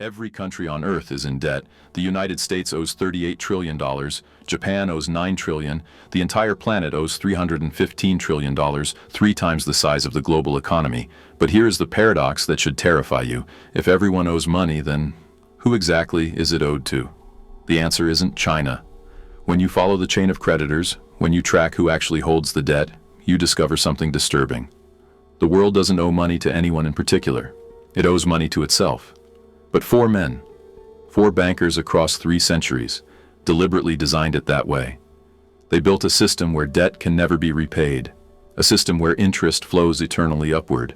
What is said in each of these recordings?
Every country on Earth is in debt. The United States owes $38 trillion, Japan owes $9 trillion, the entire planet owes $315 trillion, 3 times the size of the global economy. But here is the paradox that should terrify you. If everyone owes money, then who exactly is it owed to? The answer isn't China. When you follow the chain of creditors, when you track who actually holds the debt, you discover something disturbing. The world doesn't owe money to anyone in particular. It owes money to itself. But 4 men, 4 bankers across 3 centuries, deliberately designed it that way. They built a system where debt can never be repaid, a system where interest flows eternally upward,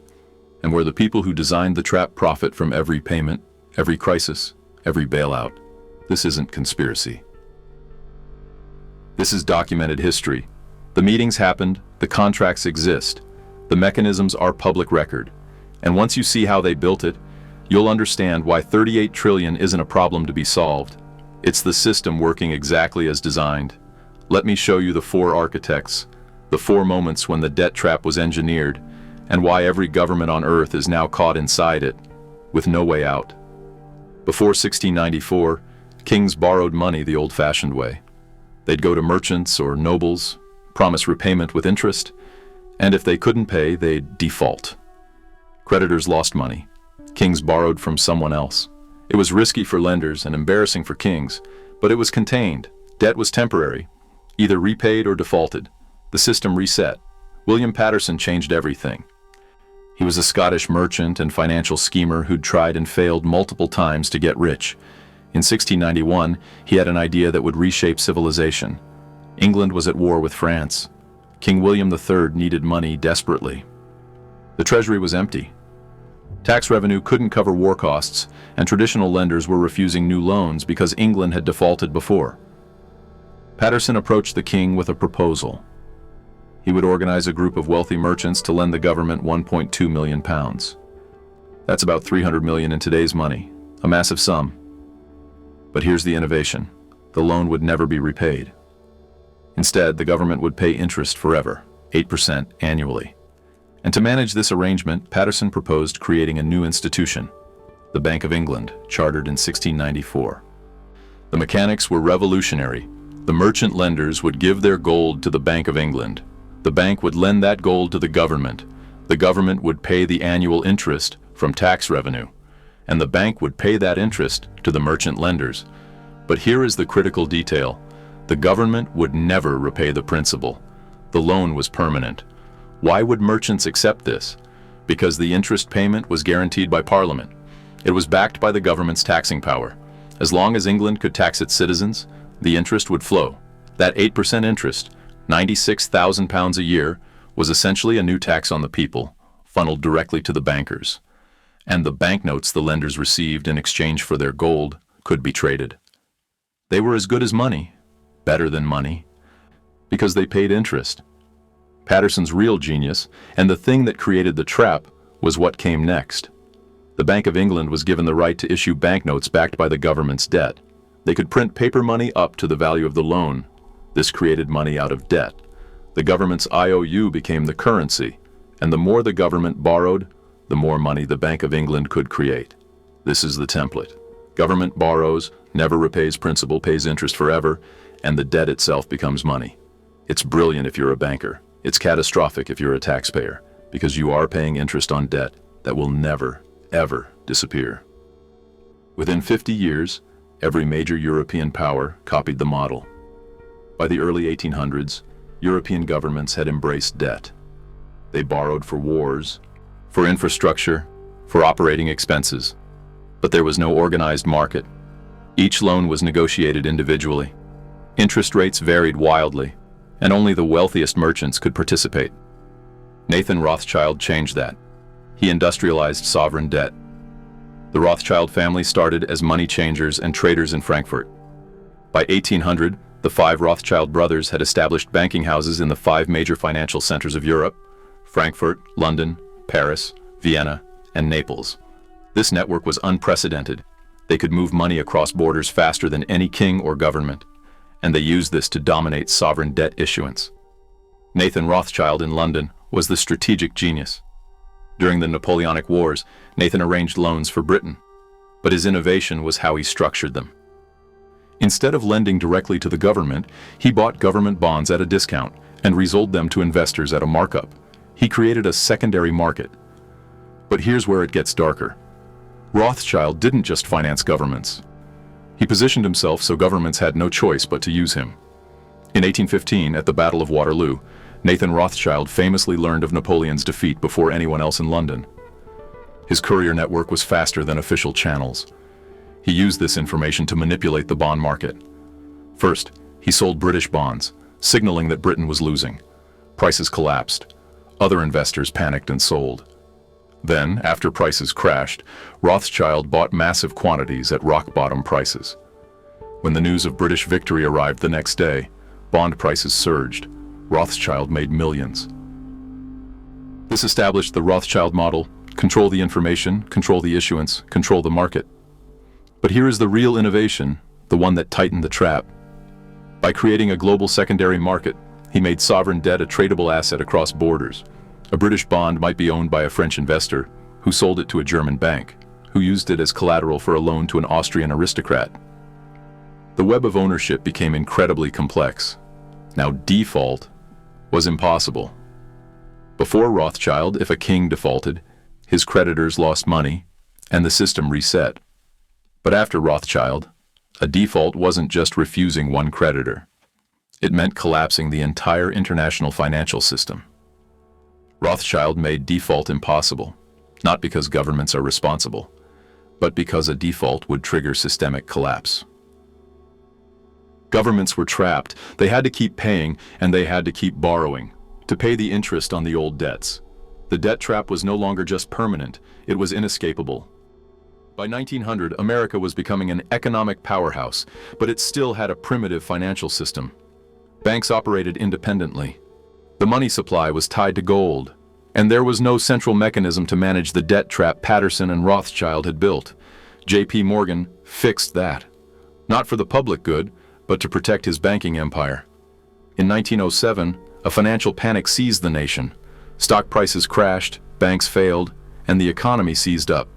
and where the people who designed the trap profit from every payment, every crisis, every bailout. This isn't conspiracy. This is documented history. The meetings happened, the contracts exist, the mechanisms are public record, and once you see how they built it, you'll understand why 38 trillion isn't a problem to be solved. It's the system working exactly as designed. Let me show you the 4 architects, the 4 moments when the debt trap was engineered, and why every government on Earth is now caught inside it, with no way out. Before 1694, kings borrowed money the old-fashioned way. They'd go to merchants or nobles, promise repayment with interest, and if they couldn't pay, they'd default. Creditors lost money. Kings borrowed from someone else. It was risky for lenders and embarrassing for kings, but it was contained. Debt was temporary, either repaid or defaulted. The system reset. William Paterson changed everything. He was a Scottish merchant and financial schemer who'd tried and failed multiple times to get rich. In 1691, he had an idea that would reshape civilization. England was at war with France. King William III needed money desperately. The treasury was empty. Tax revenue couldn't cover war costs, and traditional lenders were refusing new loans because England had defaulted before. Paterson approached the king with a proposal. He would organize a group of wealthy merchants to lend the government £1.2 million. That's about 300 million in today's money, a massive sum. But here's the innovation. The loan would never be repaid. Instead, the government would pay interest forever, 8% annually. And to manage this arrangement, Paterson proposed creating a new institution, the Bank of England, chartered in 1694. The mechanics were revolutionary. The merchant lenders would give their gold to the Bank of England. The bank would lend that gold to the government. The government would pay the annual interest from tax revenue, and the bank would pay that interest to the merchant lenders. But here is the critical detail. The government would never repay the principal. The loan was permanent. Why would merchants accept this? Because the interest payment was guaranteed by Parliament. It was backed by the government's taxing power. As long as England could tax its citizens, the interest would flow. That 8% interest, £96,000 a year, was essentially a new tax on the people, funneled directly to the bankers. And the banknotes the lenders received in exchange for their gold could be traded. They were as good as money, better than money, because they paid interest. Paterson's real genius, and the thing that created the trap, was what came next. The Bank of England was given the right to issue banknotes backed by the government's debt. They could print paper money up to the value of the loan. This created money out of debt. The government's IOU became the currency, and the more the government borrowed, the more money the Bank of England could create. This is the template. Government borrows, never repays principal, pays interest forever, and the debt itself becomes money. It's brilliant if you're a banker. It's catastrophic if you're a taxpayer, because you are paying interest on debt that will never, ever disappear. Within 50 years, every major European power copied the model. By the early 1800s, European governments had embraced debt. They borrowed for wars, for infrastructure, for operating expenses. But there was no organized market. Each loan was negotiated individually. Interest rates varied wildly, and only the wealthiest merchants could participate. Nathan Rothschild changed that. He industrialized sovereign debt. The Rothschild family started as money changers and traders in Frankfurt. By 1800, the 5 Rothschild brothers had established banking houses in the 5 major financial centers of Europe: Frankfurt, London, Paris, Vienna, and Naples. This network was unprecedented. They could move money across borders faster than any king or government, and they used this to dominate sovereign debt issuance. Nathan Rothschild in London was the strategic genius. During the Napoleonic Wars, Nathan arranged loans for Britain. but his innovation was how he structured them. Instead of lending directly to the government, he bought government bonds at a discount and resold them to investors at a markup. He created a secondary market. But here's where it gets darker. Rothschild didn't just finance governments. He positioned himself so governments had no choice but to use him. In 1815, at the Battle of Waterloo, Nathan Rothschild famously learned of Napoleon's defeat before anyone else in London. His courier network was faster than official channels. He used this information to manipulate the bond market. First, he sold British bonds, signaling that Britain was losing. Prices collapsed. Other investors panicked and sold. Then, after prices crashed, Rothschild bought massive quantities at rock-bottom prices. When the news of British victory arrived the next day, bond prices surged. Rothschild made millions. This established the Rothschild model: control the information, control the issuance, control the market. But here is the real innovation, the one that tightened the trap. By creating a global secondary market, he made sovereign debt a tradable asset across borders. A British bond might be owned by a French investor, who sold it to a German bank, who used it as collateral for a loan to an Austrian aristocrat. The web of ownership became incredibly complex. Now, default was impossible. Before Rothschild, if a king defaulted, his creditors lost money, and the system reset. But after Rothschild, a default wasn't just refusing one creditor. It meant collapsing the entire international financial system. Rothschild made default impossible, not because governments are responsible, but because a default would trigger systemic collapse. Governments were trapped. They had to keep paying, and they had to keep borrowing to pay the interest on the old debts. The debt trap was no longer just permanent, it was inescapable. By 1900, America was becoming an economic powerhouse, but it still had a primitive financial system. Banks operated independently. The money supply was tied to gold, and there was no central mechanism to manage the debt trap Patterson and Rothschild had built. J.P. Morgan fixed that, not for the public good, but to protect his banking empire. In 1907, a financial panic seized the nation. Stock prices crashed, banks failed, and the economy seized up.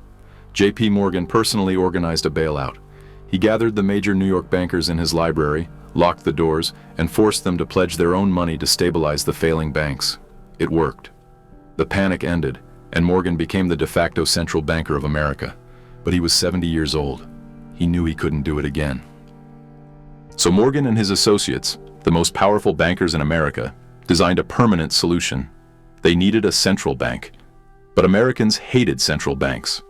J.P. Morgan personally organized a bailout. He gathered the major New York bankers in his library, locked the doors, and forced them to pledge their own money to stabilize the failing banks. It worked. The panic ended, and Morgan became the de facto central banker of America. But he was 70 years old. He knew he couldn't do it again. So Morgan and his associates, the most powerful bankers in America, designed a permanent solution. They needed a central bank. But Americans hated central banks.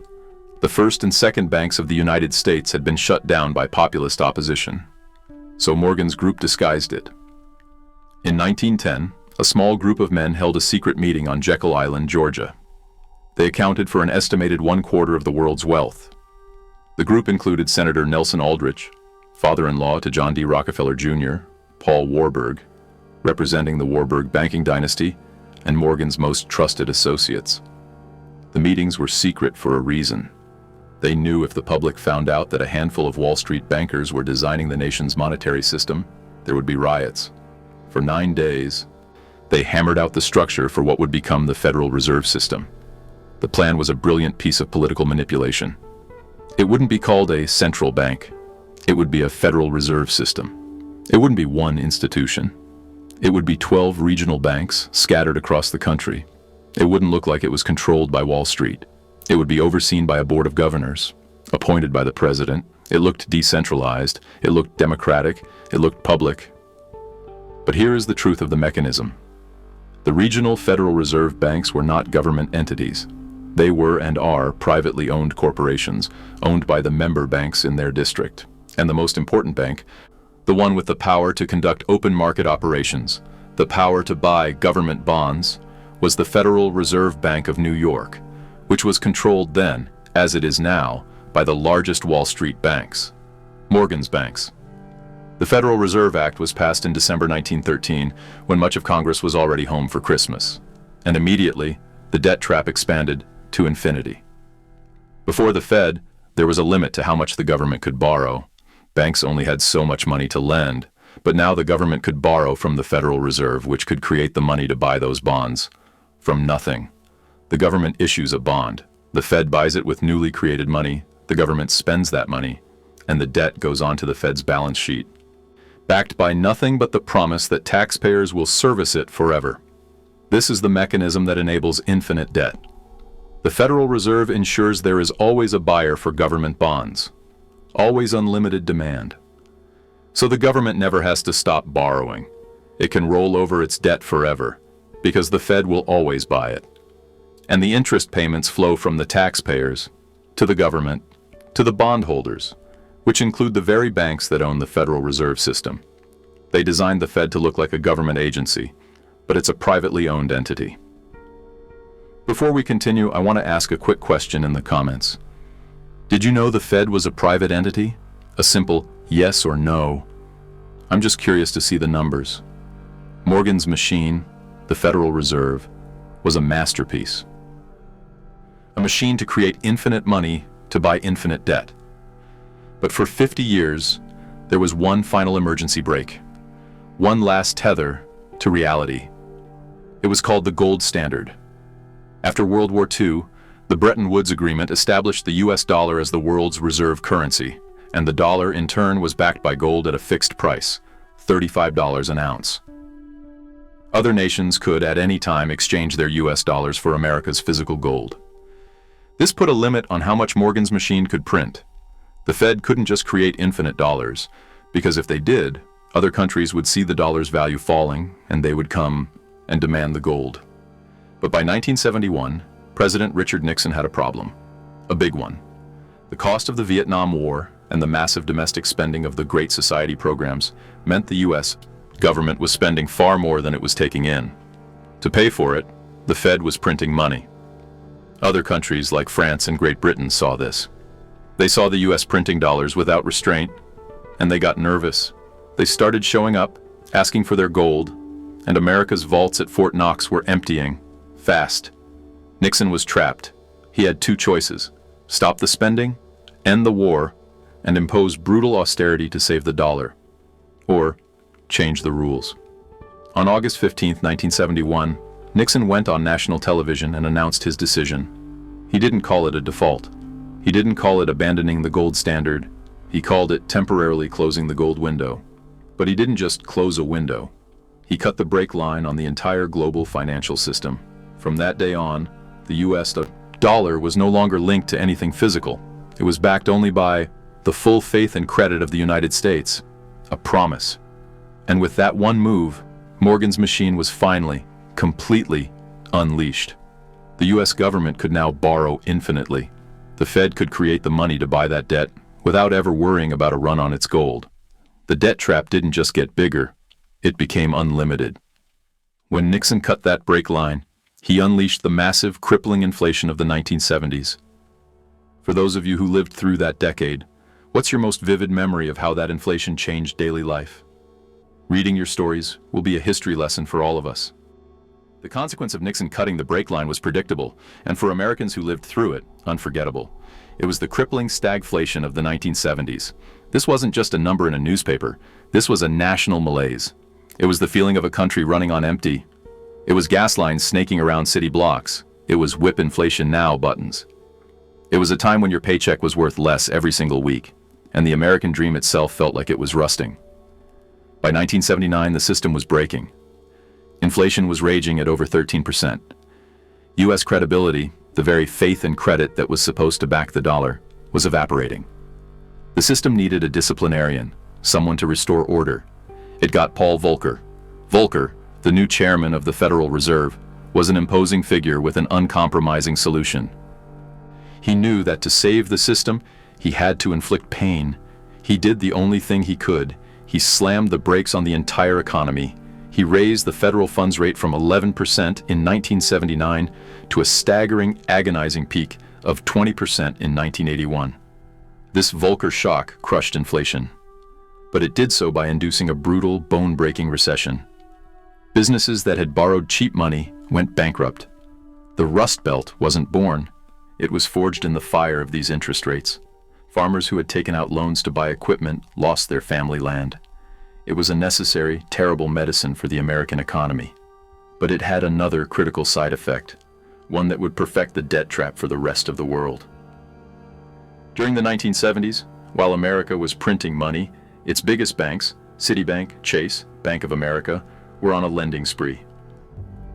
The first and second banks of the United States had been shut down by populist opposition. So Morgan's group disguised it. In 1910, a small group of men held a secret meeting on Jekyll Island, Georgia. They accounted for an estimated 1/4 of the world's wealth. The group included Senator Nelson Aldrich, father-in-law to John D. Rockefeller Jr., Paul Warburg, representing the Warburg banking dynasty, and Morgan's most trusted associates. The meetings were secret for a reason. They knew if the public found out that a handful of Wall Street bankers were designing the nation's monetary system, there would be riots. For 9 days, they hammered out the structure for what would become the Federal Reserve System. The plan was a brilliant piece of political manipulation. It wouldn't be called a central bank. It would be a Federal Reserve System. It wouldn't be one institution. It would be 12 regional banks scattered across the country. It wouldn't look like it was controlled by Wall Street. It would be overseen by a board of governors, appointed by the president. It looked decentralized. It looked democratic. It looked public. But here is the truth of the mechanism. The regional Federal Reserve banks were not government entities. They were and are privately owned corporations, owned by the member banks in their district. And the most important bank, the one with the power to conduct open market operations, the power to buy government bonds, was the Federal Reserve Bank of New York, which was controlled then, as it is now, by the largest Wall Street banks, Morgan's banks. The Federal Reserve Act was passed in December 1913, when much of Congress was already home for Christmas. And immediately, the debt trap expanded to infinity. Before the Fed, there was a limit to how much the government could borrow. Banks only had so much money to lend, but now the government could borrow from the Federal Reserve, which could create the money to buy those bonds. From nothing. The government issues a bond. The Fed buys it with newly created money. The government spends that money, and the debt goes onto the Fed's balance sheet, backed by nothing but the promise that taxpayers will service it forever. This is the mechanism that enables infinite debt. The Federal Reserve ensures there is always a buyer for government bonds, always unlimited demand. So the government never has to stop borrowing. It can roll over its debt forever, because the Fed will always buy it. And the interest payments flow from the taxpayers, to the government, to the bondholders, which include the very banks that own the Federal Reserve System. They designed the Fed to look like a government agency, but it's a privately owned entity. Before we continue, I want to ask a quick question in the comments. Did you know the Fed was a private entity? A simple yes or no. I'm just curious to see the numbers. Morgan's machine, the Federal Reserve, was a masterpiece. A machine to create infinite money to buy infinite debt. But for 50 years, there was one final emergency brake. One last tether to reality. It was called the gold standard. After World War II, the Bretton Woods Agreement established the US dollar as the world's reserve currency, and the dollar in turn was backed by gold at a fixed price, $35 an ounce. Other nations could at any time exchange their US dollars for America's physical gold. This put a limit on how much Morgan's machine could print. The Fed couldn't just create infinite dollars, because if they did, other countries would see the dollar's value falling, and they would come and demand the gold. But by 1971, President Richard Nixon had a problem, a big one. The cost of the Vietnam War and the massive domestic spending of the Great Society programs meant the US government was spending far more than it was taking in. To pay for it, the Fed was printing money. Other countries like France and Great Britain saw this. They saw the US printing dollars without restraint, and they got nervous. They started showing up, asking for their gold, and America's vaults at Fort Knox were emptying, fast. Nixon was trapped. He had two choices: stop the spending, end the war, and impose brutal austerity to save the dollar, or change the rules. On August 15, 1971, Nixon went on national television and announced his decision. He didn't call it a default. He didn't call it abandoning the gold standard. He called it temporarily closing the gold window. But he didn't just close a window. He cut the brake line on the entire global financial system. From that day on, the US dollar was no longer linked to anything physical. It was backed only by the full faith and credit of the United States, a promise. And with that one move, Morgan's machine was finally, completely unleashed. The US government could now borrow infinitely. The Fed could create the money to buy that debt without ever worrying about a run on its gold. The debt trap didn't just get bigger, it became unlimited. When Nixon cut that brake line, he unleashed the massive, crippling inflation of the 1970s. For those of you who lived through that decade, what's your most vivid memory of how that inflation changed daily life? Reading your stories will be a history lesson for all of us. The consequence of Nixon cutting the brake line was predictable, and for Americans who lived through it, unforgettable. It was the crippling stagflation of the 1970s. This wasn't just a number in a newspaper. This was a national malaise. It was the feeling of a country running on empty. It was gas lines snaking around city blocks. It was whip inflation now buttons. It was a time when your paycheck was worth less every single week, and the American dream itself felt like it was rusting. By 1979, the system was breaking. Inflation was raging at over 13%. US credibility, the very faith and credit that was supposed to back the dollar, was evaporating. The system needed a disciplinarian, someone to restore order. It got Paul Volcker. Volcker, the new chairman of the Federal Reserve, was an imposing figure with an uncompromising solution. He knew that to save the system, he had to inflict pain. He did the only thing he could. He slammed the brakes on the entire economy. He raised the federal funds rate from 11% in 1979 to a staggering, agonizing peak of 20% in 1981. This Volcker shock crushed inflation, but it did so by inducing a brutal, bone-breaking recession. Businesses that had borrowed cheap money went bankrupt. The Rust Belt wasn't born. It was forged in the fire of these interest rates. Farmers who had taken out loans to buy equipment lost their family land. It was a necessary, terrible medicine for the American economy. But it had another critical side effect, one that would perfect the debt trap for the rest of the world. During the 1970s, while America was printing money, its biggest banks, Citibank, Chase, Bank of America, were on a lending spree.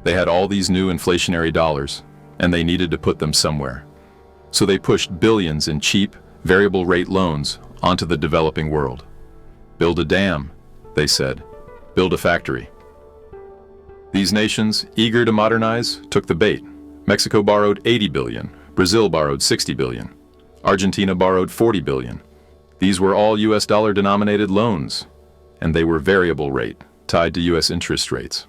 They had all these new inflationary dollars, and they needed to put them somewhere. So they pushed billions in cheap, variable rate loans onto the developing world. Build a dam, they said. Build a factory. These nations, eager to modernize, took the bait. Mexico borrowed 80 billion, Brazil borrowed 60 billion, Argentina borrowed 40 billion. These were all US dollar denominated loans, and they were variable rate, tied to US interest rates.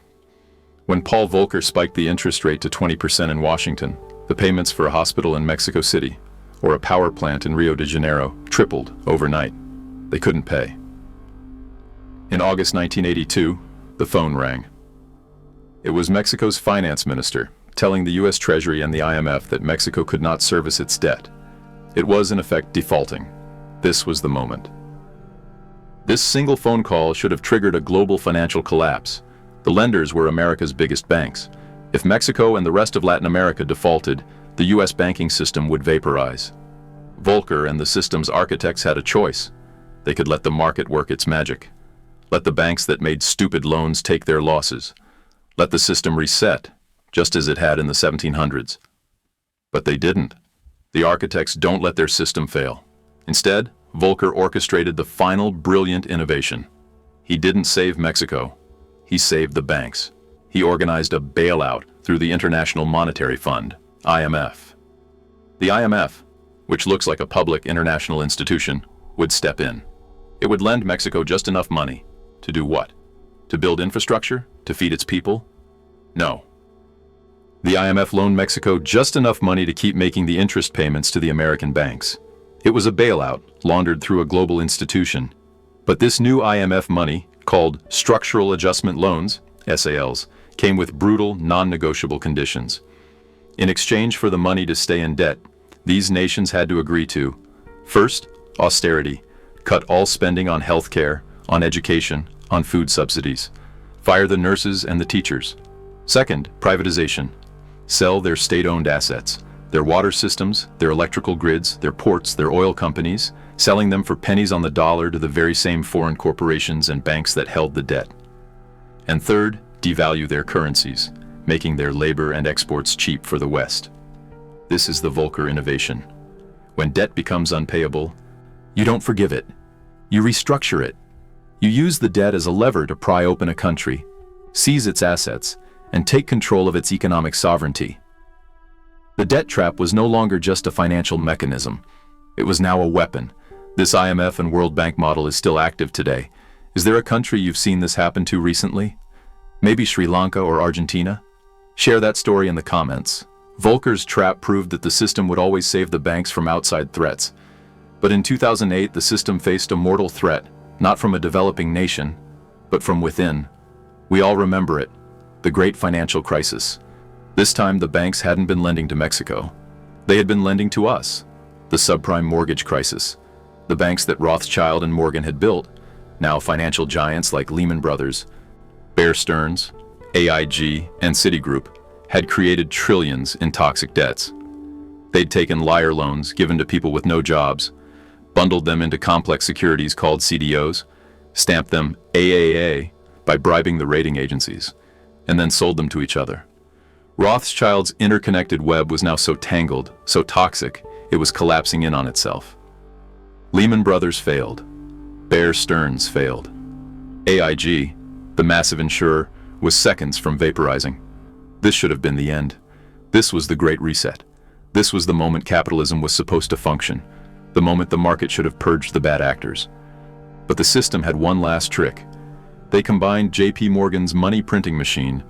When Paul Volcker spiked the interest rate to 20% in Washington, the payments for a hospital in Mexico City or a power plant in Rio de Janeiro tripled overnight. They couldn't pay. In August 1982, the phone rang. It was Mexico's finance minister telling the US Treasury and the IMF that Mexico could not service its debt. It was in effect defaulting. This was the moment. This single phone call should have triggered a global financial collapse. The lenders were America's biggest banks. If Mexico and the rest of Latin America defaulted, the US banking system would vaporize. Volcker and the system's architects had a choice. They could let the market work its magic. Let the banks that made stupid loans take their losses. Let the system reset, just as it had in the 1700s. But they didn't. The architects don't let their system fail. Instead, Volcker orchestrated the final brilliant innovation. He didn't save Mexico. He saved the banks. He organized a bailout through the International Monetary Fund, IMF. The IMF, which looks like a public international institution, would step in. It would lend Mexico just enough money. To do what? To build infrastructure? To feed its people? No. The IMF loaned Mexico just enough money to keep making the interest payments to the American banks. It was a bailout, laundered through a global institution. But this new IMF money, called Structural Adjustment Loans, SALs, came with brutal, non-negotiable conditions. In exchange for the money to stay in debt, these nations had to agree to, first, austerity, cut all spending on healthcare, on education, on food subsidies, fire the nurses and the teachers. Second, privatization, sell their state-owned assets, their water systems, their electrical grids, their ports, their oil companies, selling them for pennies on the dollar to the very same foreign corporations and banks that held the debt. And third, devalue their currencies, making their labor and exports cheap for the West. This is the Volcker innovation. When debt becomes unpayable, you don't forgive it. You restructure it. You use the debt as a lever to pry open a country, seize its assets, and take control of its economic sovereignty. The debt trap was no longer just a financial mechanism. It was now a weapon. This IMF and World Bank model is still active today. Is there a country you've seen this happen to recently? Maybe Sri Lanka or Argentina? Share that story in the comments. Volcker's trap proved that the system would always save the banks from outside threats. But in 2008, the system faced a mortal threat, not from a developing nation, but from within. We all remember it, the great financial crisis. This time, the banks hadn't been lending to Mexico. They had been lending to us. The subprime mortgage crisis. The banks that Rothschild and Morgan had built, now financial giants like Lehman Brothers, Bear Stearns, AIG, and Citigroup, had created trillions in toxic debts. They'd taken liar loans given to people with no jobs, bundled them into complex securities called CDOs, stamped them AAA by bribing the rating agencies, and then sold them to each other. Rothschild's interconnected web was now so tangled, so toxic, it was collapsing in on itself. Lehman Brothers failed. Bear Stearns failed. AIG, the massive insurer, was seconds from vaporizing. This should have been the end. This was the Great Reset. This was the moment capitalism was supposed to function, the moment the market should have purged the bad actors. But the system had one last trick. They combined JP Morgan's money printing machine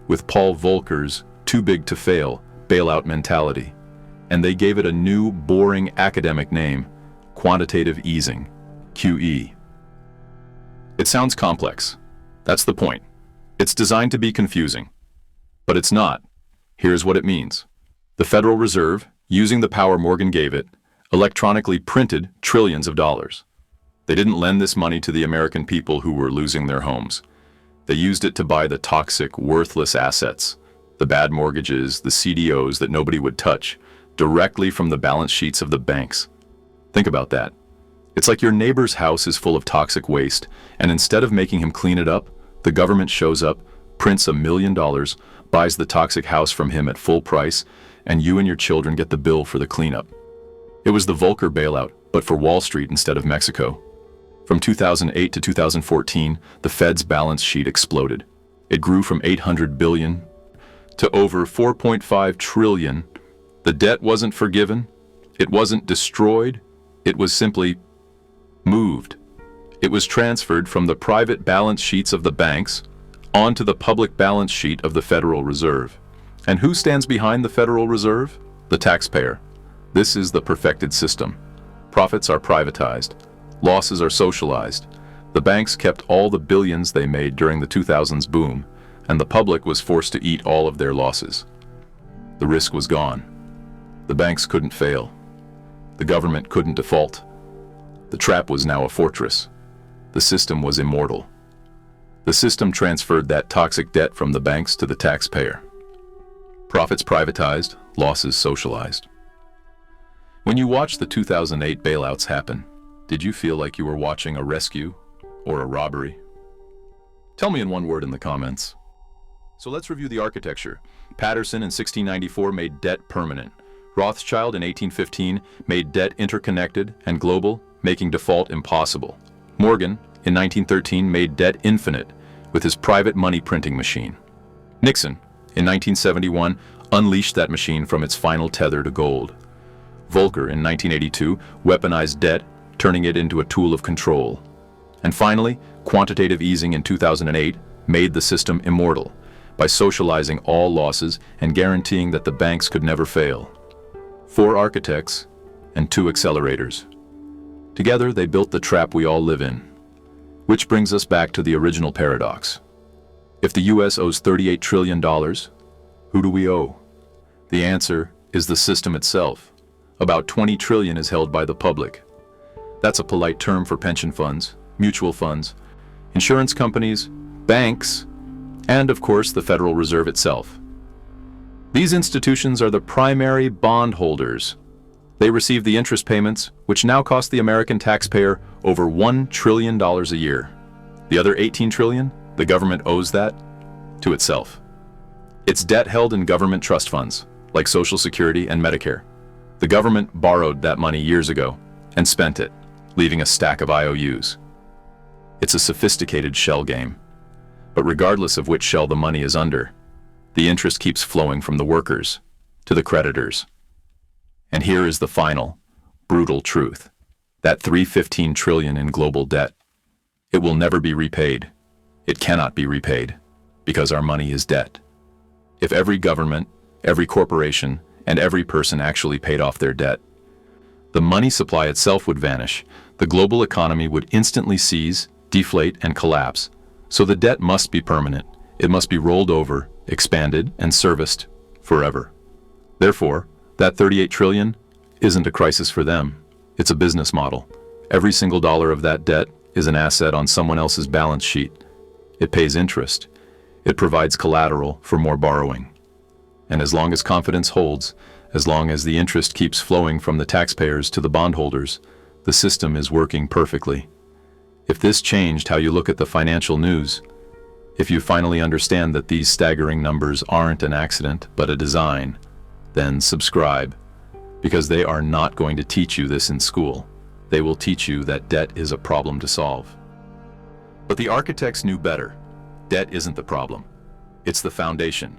with Paul Volcker's too big to fail bailout mentality, and they gave it a new, boring academic name, quantitative easing, QE. It sounds complex. That's the point. It's designed to be confusing. But it's not. Here's what it means. The Federal Reserve, using the power Morgan gave it, electronically printed trillions of dollars. They didn't lend this money to the American people who were losing their homes. They used it to buy the toxic, worthless assets, the bad mortgages, the CDOs that nobody would touch, directly from the balance sheets of the banks. Think about that. It's like your neighbor's house is full of toxic waste, and instead of making him clean it up, the government shows up, prints $1 million, buys the toxic house from him at full price, and you and your children get the bill for the cleanup. It was the Volcker bailout, but for Wall Street instead of Mexico. From 2008 to 2014, the Fed's balance sheet exploded. It grew from $800 billion to over $4.5 trillion. The debt wasn't forgiven, it wasn't destroyed, it was simply moved. It was transferred from the private balance sheets of the banks onto the public balance sheet of the Federal Reserve. And who stands behind the Federal Reserve? The taxpayer. This is the perfected system. Profits are privatized. Losses are socialized. The banks kept all the billions they made during the 2000s boom, and the public was forced to eat all of their losses. The risk was gone. The banks couldn't fail. The government couldn't default. The trap was now a fortress. The system was immortal. The system transferred that toxic debt from the banks to the taxpayer. Profits privatized, losses socialized. When you watched the 2008 bailouts happen, did you feel like you were watching a rescue or a robbery? Tell me in one word in the comments. So let's review the architecture. Patterson in 1694 made debt permanent. Rothschild in 1815 made debt interconnected and global, making default impossible. Morgan in 1913 made debt infinite with his private money printing machine. Nixon in 1971 unleashed that machine from its final tether to gold. Volcker in 1982 weaponized debt, turning it into a tool of control. And finally, quantitative easing in 2008 made the system immortal by socializing all losses and guaranteeing that the banks could never fail. 4 architects and 2 accelerators. Together, they built the trap we all live in. Which brings us back to the original paradox. If the US owes $38 trillion, who do we owe? The answer is the system itself. About $20 trillion is held by the public. That's a polite term for pension funds, mutual funds, insurance companies, banks, and of course the Federal Reserve itself. These institutions are the primary bondholders. They receive the interest payments, which now cost the American taxpayer over $1 trillion a year. The other $18 trillion, the government owes that to itself. It's debt held in government trust funds, like Social Security and Medicare. The government borrowed that money years ago and spent it, leaving a stack of IOUs. It's a sophisticated shell game. But regardless of which shell the money is under, the interest keeps flowing from the workers to the creditors. And here is the final, brutal truth. That $315 trillion in global debt, it will never be repaid. It cannot be repaid, because our money is debt. If every government, every corporation, and every person actually paid off their debt, the money supply itself would vanish. The global economy would instantly seize, deflate, and collapse. So the debt must be permanent. It must be rolled over, expanded, and serviced forever. Therefore, that $38 trillion isn't a crisis for them. It's a business model. Every single dollar of that debt is an asset on someone else's balance sheet. It pays interest. It provides collateral for more borrowing. And as long as confidence holds, as long as the interest keeps flowing from the taxpayers to the bondholders, the system is working perfectly. If this changed how you look at the financial news, if you finally understand that these staggering numbers aren't an accident but a design, then subscribe, because they are not going to teach you this in school. They will teach you that debt is a problem to solve. But the architects knew better. Debt isn't the problem. It's the foundation.